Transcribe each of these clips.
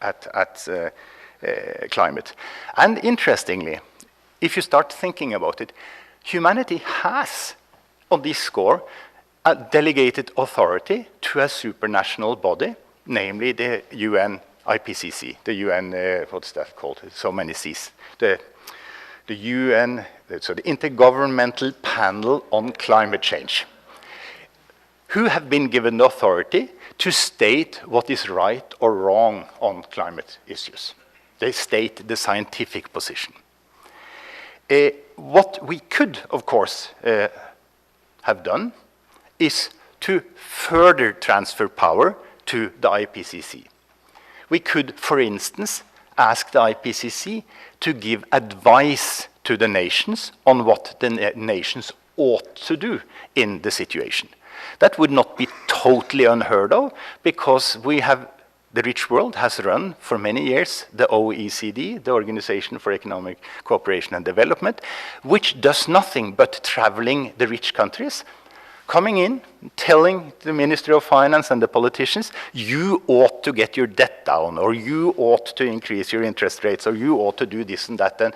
look at climate. And interestingly, if you start thinking about it, humanity has, on this score, a delegated authority to a supranational body, namely the UN IPCC, the UN, what's that called? So many C's. The UN, so the Intergovernmental Panel on Climate Change, who have been given the authority to state what is right or wrong on climate issues. They state the scientific position. What we could, of course, have done is to further transfer power to the IPCC. We could, for instance, ask the IPCC to give advice to the nations on what the nations ought to do in the situation. That would not be totally unheard of, because the rich world has run for many years the OECD, the Organization for Economic Cooperation and Development, which does nothing but traveling the rich countries, coming in, telling the Ministry of Finance and the politicians, you ought to get your debt down, or you ought to increase your interest rates, or you ought to do this and that, and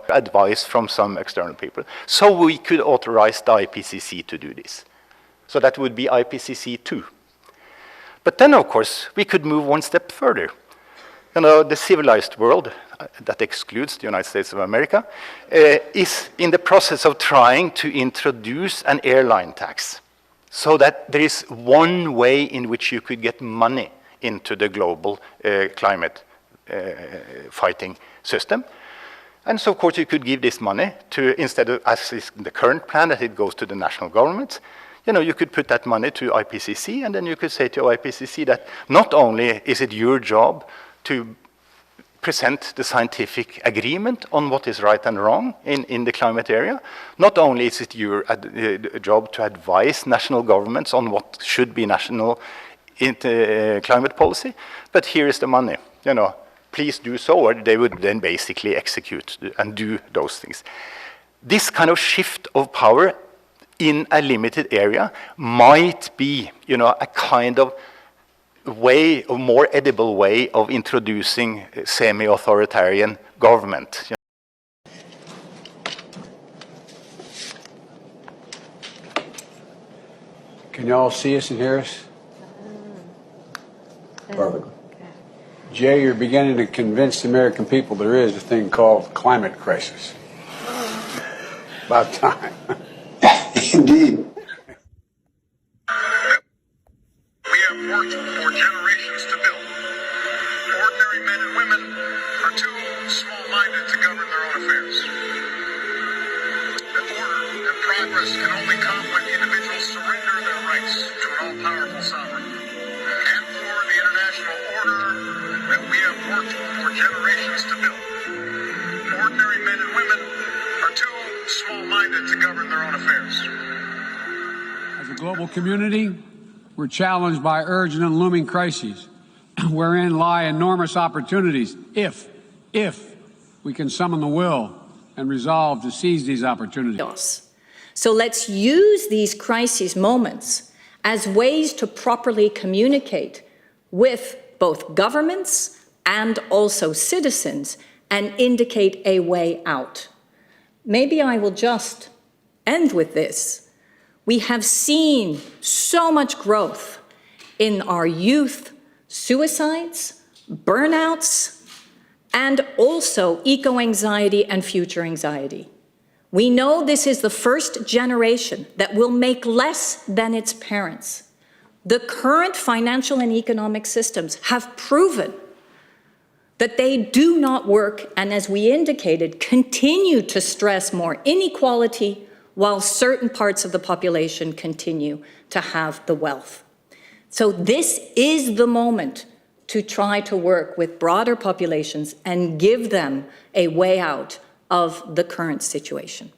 advice from some external people. So we could authorize the IPCC to do this. So that would be IPCC 2. But then, of course, we could move one step further. The civilized world, that excludes the United States of America, is in the process of trying to introduce an airline tax, so that there is one way in which you could get money into the global climate fighting system. And so, of course, you could give this money to, instead of, as is the current plan, that it goes to the national governments, you could put that money to IPCC, and then you could say to IPCC that not only is it your job to present the scientific agreement on what is right and wrong in the climate area, not only is it your job to advise national governments on what should be national climate policy, but here is the money, please do so, or they would then basically execute and do those things. This kind of shift of power in a limited area might be, a kind of way, a more edible way of introducing semi-authoritarian government. Can you all see us and hear us? Perfect. Jay, you're beginning to convince the American people there is a thing called climate crisis. About time. Indeed. We have worked for generations to build. Ordinary men and women are too small-minded to govern their own affairs. The order and progress can only come when individuals surrender their rights to an all-powerful sovereign. And for the international order that we have worked for generations to build. Ordinary men and women are too small-minded to govern their own affairs. As a global community, we're challenged by urgent and looming crises, wherein lie enormous opportunities if we can summon the will and resolve to seize these opportunities. So let's use these crisis moments as ways to properly communicate with both governments and also citizens and indicate a way out. Maybe I will just end with this. We have seen so much growth in our youth suicides, burnouts, and also eco-anxiety and future anxiety. We know this is the first generation that will make less than its parents. The current financial and economic systems have proven that they do not work, and as we indicated, continue to stress more inequality while certain parts of the population continue to have the wealth. So this is the moment to try to work with broader populations and give them a way out of the current situation.